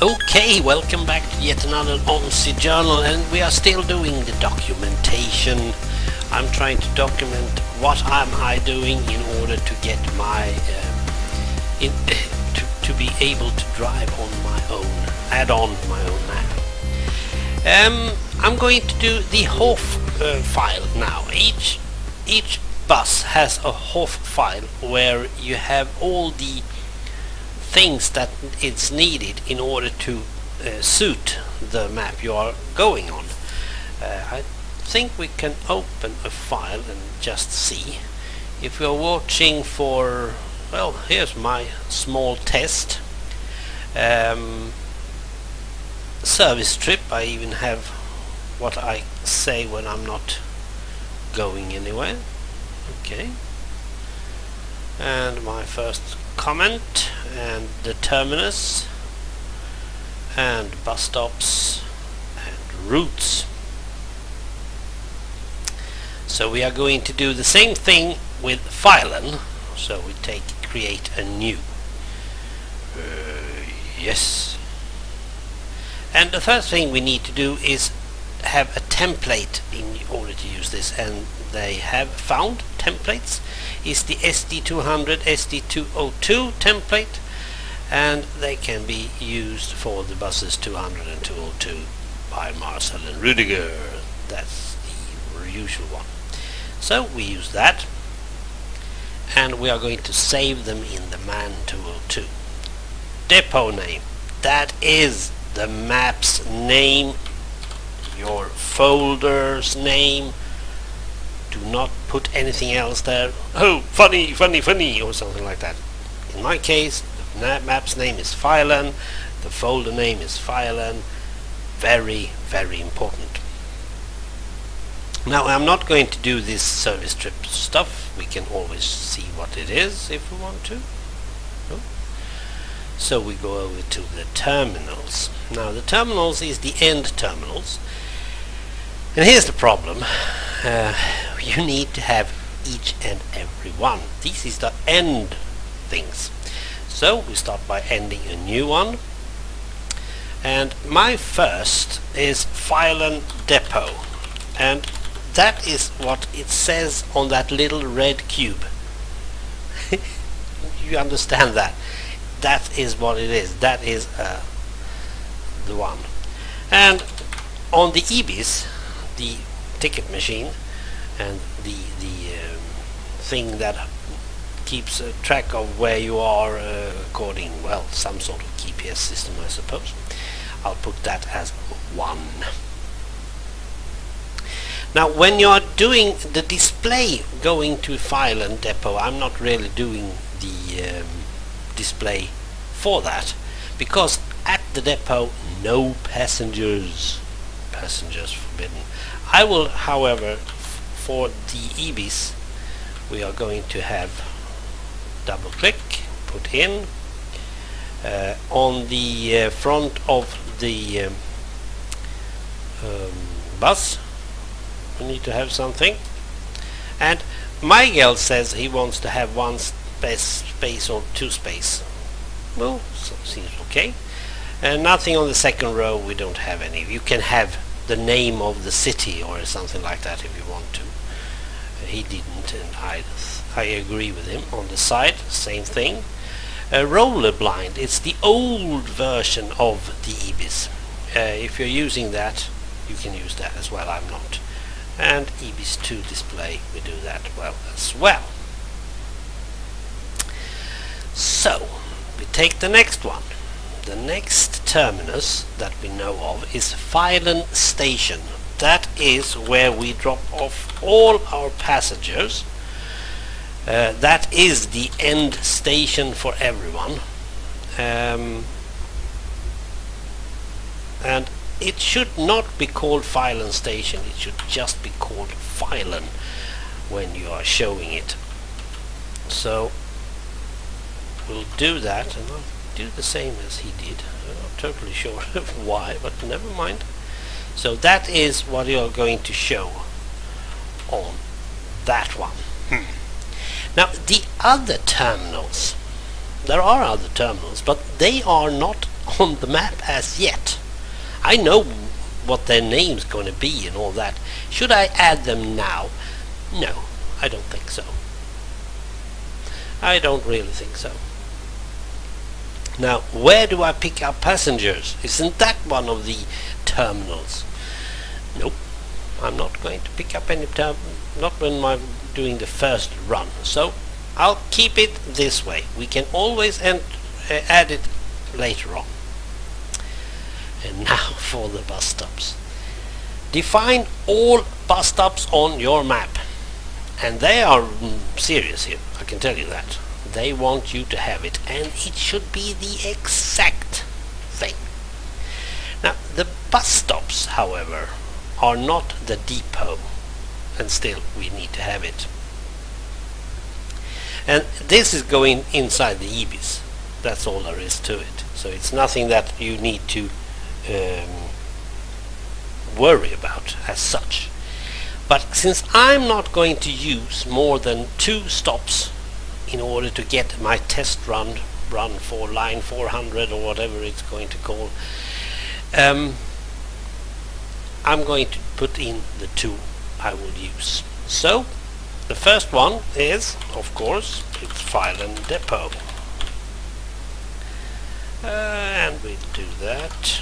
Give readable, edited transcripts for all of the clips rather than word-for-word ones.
Okay, welcome back to yet another OMSI journal, and we are still doing the documentation. I'm trying to document what am I doing in order to get my to be able to drive on my own, add on my own map. I'm going to do the HOF file now. Each bus has a HOF file where you have all the things that it's needed in order to suit the map you are going on. I think we can open a file and just see. If you're watching for, well, here's my small test service trip. I even have what I say when I'm not going anywhere. Okay, and my first comment, and the terminus, and bus stops, and routes. So we are going to do the same thing with Fellon. So we create a new. Yes. And the first thing we need to do is have a template in order to use this, and they have found templates. Is the SD200 SD202 template, and they can be used for the buses 200 and 202 by Marcel and Rudiger. That's the usual one. So we use that, and we are going to save them in the MAN 202. Depot name, that is the map's name, your folder's name. Do not put anything else there. Oh, funny, or something like that. In my case, the map's name is Fellon, the folder name is Fellon. Very, very important. Now, I'm not going to do this service trip stuff. We can always see what it is if we want to. No? So we go over to the terminals. Now, the terminals is the end terminals. And here's the problem. You need to have each and every one. This is the end things. So we start by ending a new one. And my first is Fellon Depot. And that is what it says on that little red cube. You understand that? That is what it is. That is the one. And on the EBIS, the ticket machine, and the thing that keeps track of where you are according, well, some sort of GPS system, I suppose. I'll put that as 1. Now, when you are doing the display going to Fellon Depot, I'm not really doing the display for that, because at the depot, no passengers. Passengers forbidden. I will, however, for the EBIS, we are going to have double click, put in on the front of the bus. We need to have something, and Miguel says he wants to have 1 space or 2 space. Well, so seems okay. And nothing on the second row. We don't have any. You can have the name of the city or something like that if you want to. He didn't, and I agree with him. On the side, same thing. Roller blind, it's the old version of the EBIS. If you're using that, you can use that as well. I'm not. And EBIS 2 display, we do that well as well. So we take the next one. The next terminus that we know of is Fellon Station. That is where we drop off all our passengers. That is the end station for everyone. And it should not be called Fellon Station. It should just be called Fellon when you are showing it. So we'll do that, and I'll do the same as he did. I'm not totally sure why, but never mind. So that is what you're going to show on that one. Now the other terminals, there are other terminals, but they are not on the map as yet. I know what their name's going to be and all that. Should I add them now? No, I don't think so. I don't really think so. Now, where do I pick up passengers? Isn't that one of the terminals? Nope, I'm not going to pick up any not when I'm doing the first run. So I'll keep it this way. We can always add it later on. And now for the bus stops. Define all bus stops on your map. And they are serious here, I can tell you that. They want you to have it, and it should be the exact thing. Now, the bus stops, however, are not the depot, and still we need to have it. And this is going inside the EBIS. That's all there is to it. So it's nothing that you need to worry about as such. But since I'm not going to use more than 2 stops in order to get my test run for line 400 or whatever it's going to call, I'm going to put in the 2 I will use. So the first one is, of course, it's file and depot. And we do that.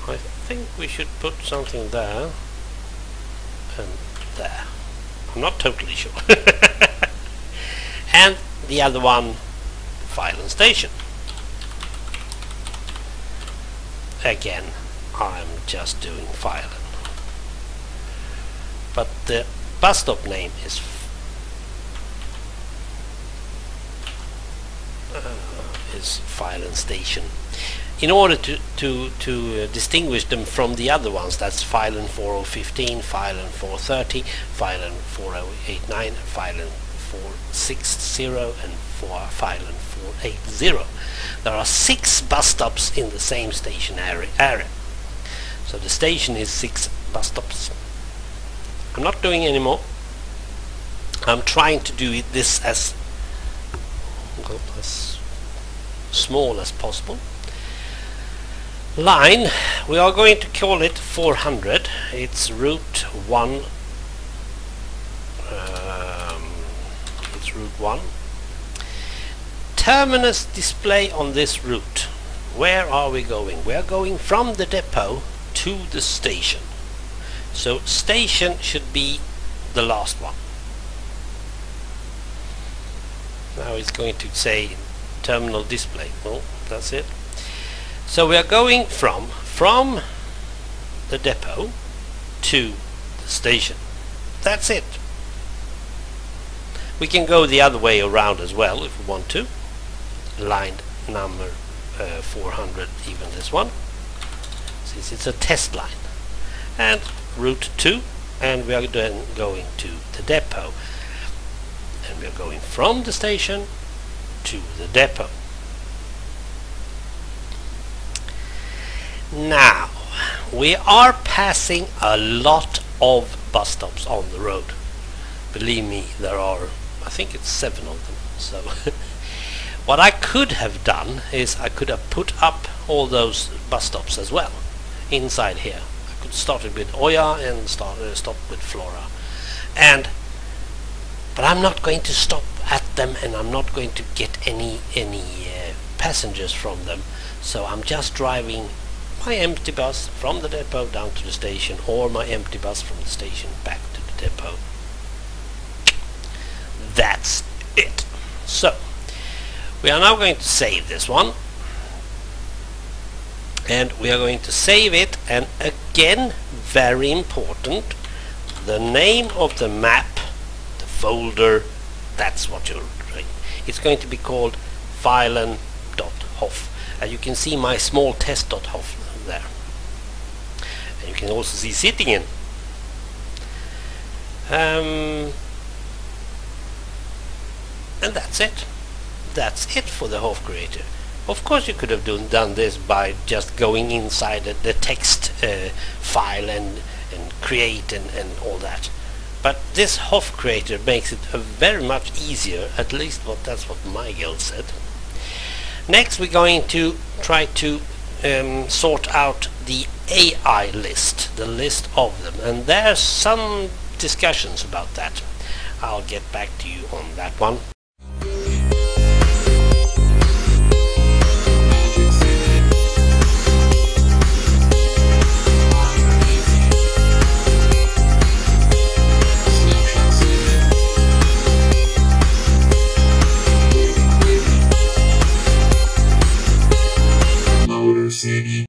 I think we should put something there and there. I'm not totally sure. And the other one, file and station. Again, I'm just doing file. But the bus stop name is file and station. In order to distinguish them from the other ones, that's file and 4015, file and 430, file and 4089, file and 460, and file and 480. There are 6 bus stops in the same station area. So the station is 6 bus stops. I'm not doing any more. I'm trying to do this as small as possible. Line, we are going to call it 400. It's route 1. It's route 1. Terminus display on this route. Where are we going? We are going from the depot to the station. So station should be the last one. Now it's going to say terminal display. Well, that's it. So we are going from the depot to the station. That's it. We can go the other way around as well if we want to. Line number 400, even this one, since it's a test line. And route 2, and we are then going to the depot. And we are going from the station to the depot. Now, we are passing a lot of bus stops on the road. Believe me, there are, I think it's 7 of them. So what I could have done is I could have put up all those bus stops as well inside here. I could start with Oya and stop with Flora. But I'm not going to stop at them, and I'm not going to get any passengers from them. So I'm just driving my empty bus from the depot down to the station, or my empty bus from the station back to the depot. That's it. So we are now going to save this one, and we are going to save it, and again, very important, the name of the map, the folder, that's what you're doing. It's going to be called filen.hof. As you can see, my small test.hof there, and you can also see Sittingen. And that's it. That's it for the HOF creator. Of course, you could have done this by just going inside the text file and create and all that. But this HOF creator makes it very much easier, at least that's what my guild said. Next we're going to try to sort out the AI list, the list of them, and there's some discussions about that. I'll get back to you on that one.